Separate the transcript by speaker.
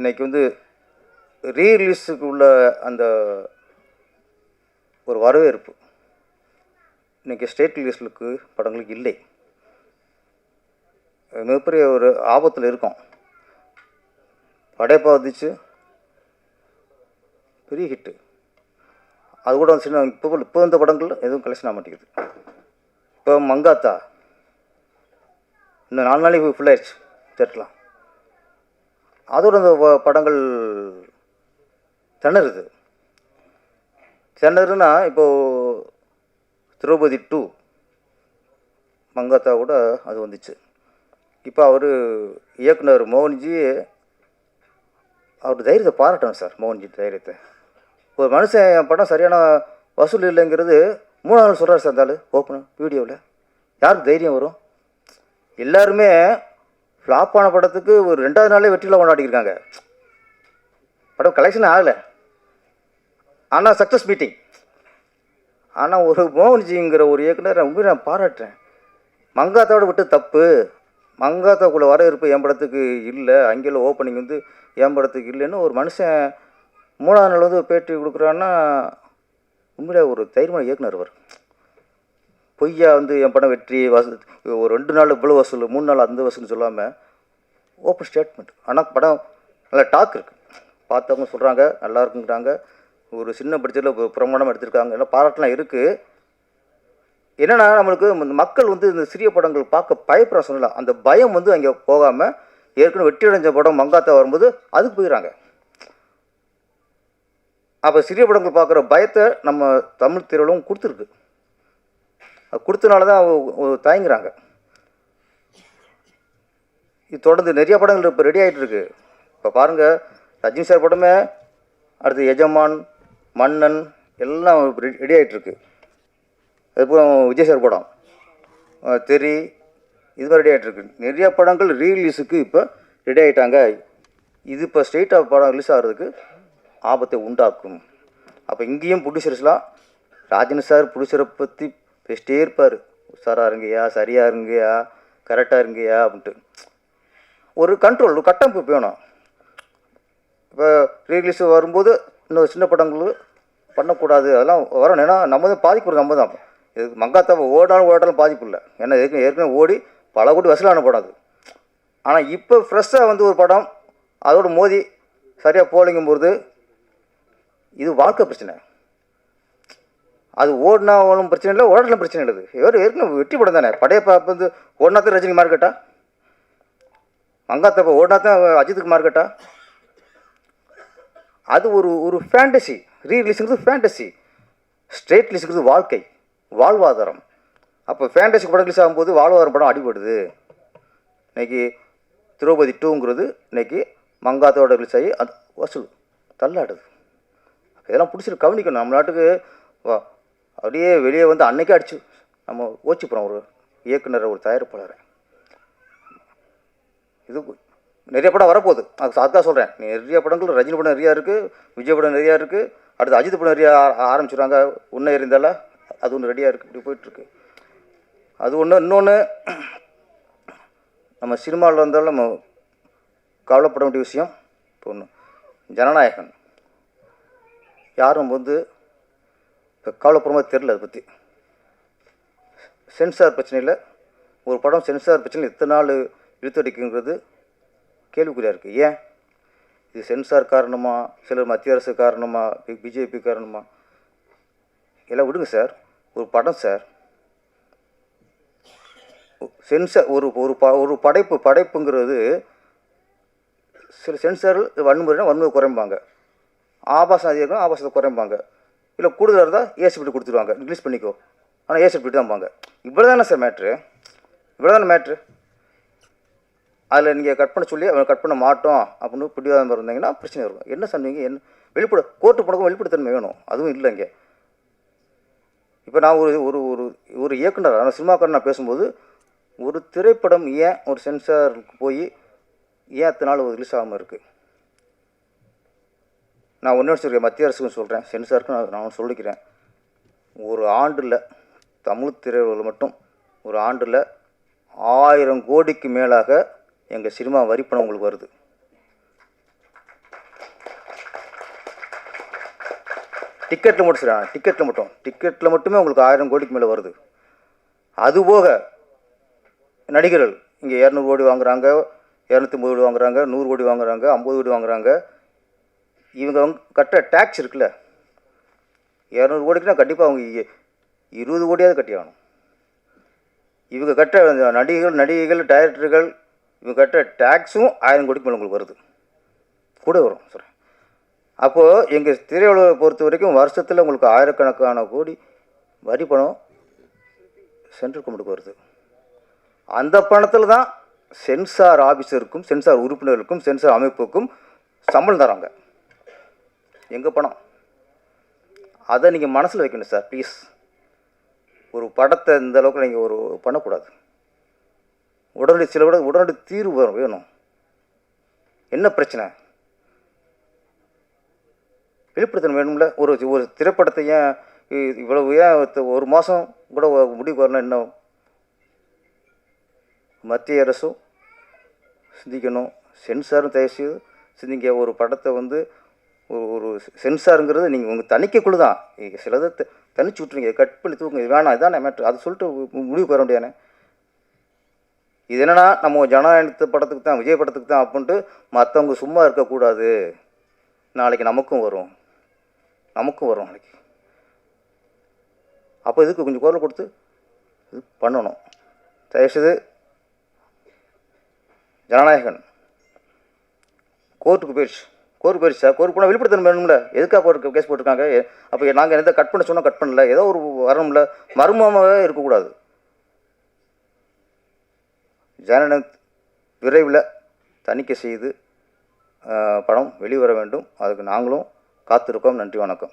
Speaker 1: இன்றைக்கி வந்து ரீரிலீஸுக்கு உள்ள அந்த ஒரு வரவேற்பு இன்றைக்கி ஸ்டேட் ரிலீஸ்லுக்கு படங்களுக்கு இல்லை. மிகப்பெரிய ஒரு ஆபத்தில் இருக்கும். படையப்பா வந்துச்சு, பெரிய ஹிட்டு. அது கூட சின்ன இப்போ இந்த படங்கள் எதுவும் கலெக்ஷன் ஆக மாட்டேங்குது. இப்போ மங்காத்தா இன்னும் 4 நாளைக்கு ஃபுல்லாகிடுச்சு தேட்டலாம். அதோட அந்த படங்கள் திணறுனா இப்போது திரௌபதி 2 மங்காத்தா கூட அது வந்துச்சு. இப்போ அவர் இயக்குனர் மோகன்ஜி அவர் தைரியத்தை பாராட்டணும் சார். மோகன்ஜி தைரியத்தை. ஒரு மனுஷன் என் படம் சரியான வசூல் இல்லைங்கிறது 3 நாள் சொல்கிறார் சார். இருந்தாலும் ஓப்பன் வீடியோவில் யாருக்கு தைரியம் வரும்? எல்லாருமே ஃப்ளாப்பான படத்துக்கு ஒரு 2வது நாளே வெற்றியில் கொண்டாடிருக்காங்க. படம் கலெக்ஷன் ஆகலை, ஆனால் சக்ஸஸ் மீட்டிங். ஆனால் ஒரு மோகன்ஜிங்கிற ஒரு இயக்குனர் உண்மையை நான் பாராட்டுறேன். மங்காத்தாவோட விட்டு தப்பு. மங்காத்தாக்குள்ளே வரவேற்பு என் படத்துக்கு இல்லை, அங்கேயும் ஓப்பனிங் வந்து என் படத்துக்கு இல்லைன்னு ஒரு மனுஷன் 3வது நாள் வந்து பேட்டி கொடுக்குறான்னா உண்மையிலே ஒரு தைரியமான இயக்குனர் அவர். பொய்யா வந்து என் படம் வெற்றி ஒரு 2 நாள் இவ்வளோ வசூல், 3 நாள் அந்த வசூல்னு சொல்லாமல் ஓப்பன் ஸ்டேட்மெண்ட். ஆனால் படம் நல்லா டாக் இருக்குது. பார்த்தவங்க சொல்கிறாங்க நல்லா இருக்குங்கிறாங்க. ஒரு சின்ன பட்ஜெட்டில் பிரமாணம் எடுத்திருக்காங்க, எல்லாம் பாராட்டெலாம் இருக்குது. என்னென்னா நம்மளுக்கு மக்கள் வந்து இந்த சிறிய படங்கள் பார்க்க பயப்படுற சொல்லலாம். அந்த பயம் வந்து அங்கே போகாமல் ஏற்கனவே வெற்றி அடைஞ்ச படம் மங்காத்தா வரும்போது அதுக்கு போயிடறாங்க. அப்போ சிறிய படங்கள் பார்க்குற பயத்தை நம்ம தமிழ் திரையுலகம் கொடுத்துருக்கு. அது கொடுத்தனால தான் தயங்குறாங்க. இது தொடர்ந்து நிறைய படங்கள் இப்போ ரெடி ஆகிட்டு இருக்கு. இப்போ பாருங்கள், ரஜினி சார் படமே அடுத்து எஜமான், மன்னன் எல்லாம் ரெடி ஆகிட்டுருக்கு. அதுக்கப்புறம் விஜய் சார் படம் தெரி இது மாதிரி ரெடி ஆகிட்டுருக்கு. நிறைய படங்கள் ரீரிலீஸுக்கு இப்போ ரெடி ஆகிட்டாங்க. இது இப்போ ஸ்ட்ரெயிட்டாக படம் ரிலீஸ் ஆகிறதுக்கு ஆபத்தை உண்டாக்கும். அப்போ இங்கேயும் ப்ரொடியூசர்ஸ்லாம் ராஜன் சார் ப்ரொடியூசரை பற்றி பேசிட்டே இருப்பார். உஷாராக இருங்கய்யா, சரியாக இருங்கய்யா, கரெக்டாக இருங்கய்யா அப்படின்ட்டு. ஒரு கண்ட்ரோல், ஒரு கட்டமைப்பு வேணும். இப்போ ரீரிலீஸ் வரும்போது இன்னும் சின்ன படங்கள் பண்ணக்கூடாது, அதெல்லாம் வரணும். ஏன்னா நம்ம தான் பாதிப்பு, நம்ம தான். இதுக்கு மங்காத்தா ஓடாலும் பாதிப்பு இல்லை. ஏன்னா ஏற்கனவே ஓடி பல கோடி வசூலான படம் அது. ஆனால் இப்போ ஃப்ரெஷ்ஷாக வந்து ஒரு படம் அதோட மோதி சரியாக போலிங்கும்போது இது வாழ்க்கை பிரச்சனை. அது ஓடினா ஒன்றும் பிரச்சனை இல்லை, ஓடலாம் பிரச்சனை இல்லை. ஏற்கனவே வெற்றி படம் தானே. படையப்பா வந்து ஓடினாத்தான் ரஜினி மார்க்கெட்டா? மங்காத்தா ஓடினாத்தான் அஜித்துக்கு மார்க்கெட்டா? அது ஒரு ஃபேண்டசி. ரீரிலீஸுங்கிறது ஃபேண்டசி, ஸ்ட்ரெயிட் ரிலீஸுங்கிறது வாழ்க்கை, வாழ்வாதாரம். அப்போ ஃபேண்டசி படம் ரிலீஸ் ஆகும்போது வாழ்வாதாரம் படம் அடிபடுது. இன்றைக்கி திரௌபதி 2ங்கிறது இன்றைக்கி மங்காத்தாவோட ரிலீஸ் ஆகி அது வசூல் தள்ளாடுது. இதெல்லாம் பிடிச்சிட்டு கவனிக்கணும். நம்ம நாட்டுக்கு அப்படியே வெளியே வந்து அன்றைக்கே அடிச்சு நம்ம ஓச்சு போகிறோம் ஒரு இயக்குனர், ஒரு தயாரிப்பாளரை. இது நிறைய படம் வரப்போகுது. அதுதான் சொல்கிறேன். நிறைய படங்கள், ரஜினி படம் நிறையா இருக்குது, விஜய் படம் நிறையா இருக்குது, அடுத்து அஜித் படம் நிறையா ஆரம்பிச்சுடுறாங்க. ஒன்றும் இருந்தால அது ஒன்று ரெடியாக இருக்குது, இப்படி போயிட்டுருக்கு. அது ஒன்று. இன்னொன்று, நம்ம சினிமாவில் இருந்தாலும் நம்ம கவலைப்பட வேண்டிய விஷயம் இப்போ ஒன்று, ஜனநாயகன். யாரும் வந்து இப்போ கவலைப்படுற மாதிரி தெரில. அதை பற்றி சென்சார் பிரச்சனையில் ஒரு படம் சென்சார் பிரச்சனையில் எத்தனை நாள் இழுத்தடிக்குங்கிறது கேள்விக்குறியாக இருக்குது. ஏன் இது சென்சார் காரணமா, சிலர் மத்திய அரசு காரணமா, பிஜேபி காரணமா? எல்லாம் விடுங்க சார். ஒரு படம் சார், சென்சார் ஒரு படைப்புங்கிறது சில சென்சார் வன்முறைனா வன்முறை குறைம்பாங்க, ஆபாசம் அதிகம் ஆபாசத்தை குறைம்பாங்க, இல்லை கூடுதலாக இருந்தால் ஏசிபிட்டு கொடுத்துருவாங்க, ரிலீஸ் பண்ணிக்கோ, ஆனால் ஏசிபிட்டு தான்பாங்க. இவ்வளோ தானே சார் மேட்ரு, இவ்வளோ தானே மேட்ரு. அதில் நீங்கள் கட் பண்ண சொல்லி அவன் கட் பண்ண மாட்டோம் அப்படின்னு பிடிவாதம் இருந்தீங்கன்னா பிரச்சனை இருக்கும். என்ன சொன்னீங்க? என்ன வெளிப்பட கோர்ட்டு படக்கும் வெளிப்படைத்தன்மை வேணும், அதுவும் இல்லைங்க. இப்போ நான் ஒரு இயக்குனர், ஆனால் சினிமாக்காரன் நான் பேசும்போது ஒரு திரைப்படம் ஏன் ஒரு சென்சாருக்கு போய் ஏன் அத்தனை நாள் ரிலீஸ் ஆகாமல் இருக்குது? நான் ஒன்று சொல்கிறேன், மத்திய அரசுக்கும் சொல்கிறேன், சென்சாருக்கும் நான் சொல்லிக்கிறேன். ஒரு ஆண்டில் தமிழ் திரையுலகில் மட்டும் ஒரு ஆண்டில் 1000 கோடிக்கு மேலாக எங்கள் சினிமா வரி பணம் உங்களுக்கு வருது. டிக்கெட்டில் மட்டும் சரி, டிக்கெட்டில் மட்டுமே உங்களுக்கு 1000 கோடிக்கு மேலே வருது. அதுபோக நடிகர்கள் இங்கே 200 கோடி வாங்குறாங்க, 250 கோடி வாங்குறாங்க, 100 கோடி வாங்குறாங்க, 50 கோடி வாங்குறாங்க. இவங்க கட்டுற டேக்ஸ் இருக்குல்ல, 200 கோடிக்குனா கண்டிப்பாக அவங்க 20 கோடியாவது கட்டி ஆகணும். இவங்க கட்டுற நடிகைகள் டைரக்டர்கள் இவங்க கட்டுற டேக்ஸும் 1000 கோடிக்கு மேலே உங்களுக்கு வருது, கூட வரும் சார். அப்போது எங்கள் திரையுலகை பொறுத்த வரைக்கும் வருஷத்தில் உங்களுக்கு ஆயிரக்கணக்கான கோடி வரி பணம் சென்ட்ரல் கவர்மெண்ட்டுக்கு வருது. அந்த பணத்தில் தான் சென்சார் ஆஃபீஸருக்கும், சென்சார் உறுப்பினர்களுக்கும், சென்சார் அமைப்புக்கும் சம்பளம் தராங்க. எங்கள் பணம். அதை நீங்கள் மனசில் வைக்கணும் சார், ப்ளீஸ். ஒரு படத்தை இந்த அளவுக்கு நீங்கள் பண்ணக்கூடாது. உடனடி தீர்வு வேணும். என்ன பிரச்சனை? வெளிப்படுத்தணும் வேணும்ல. ஒரு திரைப்படத்தை ஏன் இவ்வளவு ஒரு மாதம் கூட முடிவு வரணும்? என்ன மத்திய அரசும் சிந்திக்கணும், சென்சாரும் தயவுசெய்து சிந்திங்க. ஒரு படத்தை ஒரு சென்சாருங்கிறது நீங்கள் உங்கள் தணிக்கைக்குள்ளே தான். சிலதை தனிச்சு விட்ருங்க, கட் பண்ணி தூக்குங்க, இது வேணாம், இதானே மேட்ரு, அதை சொல்லிட்டு முடிவுக்கு வர முடியானே. இது என்னென்னா நம்ம ஜனநாயகத்து படத்துக்கு தான், விஜய் படத்துக்கு தான் அப்படின்ட்டு மற்றவங்க சும்மா இருக்கக்கூடாது. நாளைக்கு நமக்கும் வரும் நாளைக்கு. அப்போ இதுக்கு கொஞ்சம் குரல் கொடுத்து இது பண்ணணும். தயவுசெய்து ஜனநாயகன் கோர்ட்டுக்கு போயிடுச்சு சார். கோர்ட்டு போனால் வெளிப்படுத்தணும் வேணும்ல. எதுக்காக கோர்ட்டு கேஸ் போட்டிருக்காங்க? அப்போ நாங்கள் எந்த கட் பண்ண சொன்னால் கட் பண்ணல, ஏதோ ஒரு வரணும்ல. மர்மமாகவே இருக்கக்கூடாது. ஜனநாயக விரைவில் தணிக்கை செய்து படம் வெளிவர வேண்டும். அதுக்கு நாங்களும் காத்திருக்கோம். நன்றி, வணக்கம்.